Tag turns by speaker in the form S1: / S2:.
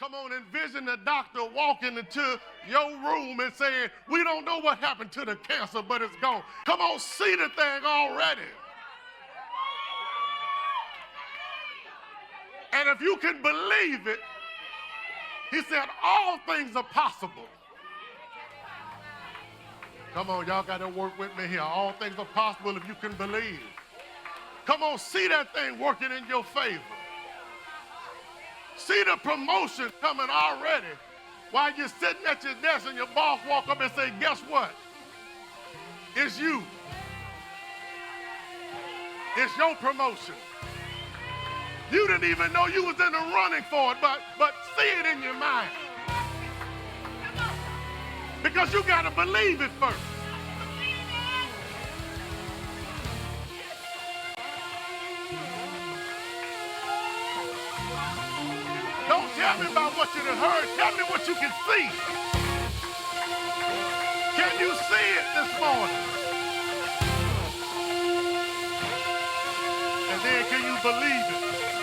S1: Come on, envision the doctor walking into your room and saying, we don't know what happened to the cancer, but it's gone. Come on, see the thing already. And if you can believe it, he said, all things are possible. Come on, y'all got to work with me here. All things are possible if you can believe. Come on, see that thing working in your favor. See the promotion coming already while you're sitting at your desk and your boss walk up and say, guess what? It's you. It's your promotion. You didn't even know you was in the running for it, but see it in your mind. Because you got to believe it first. Don't tell me about what you done heard. Tell me what you can see. Can you see it this morning? And then can you believe it?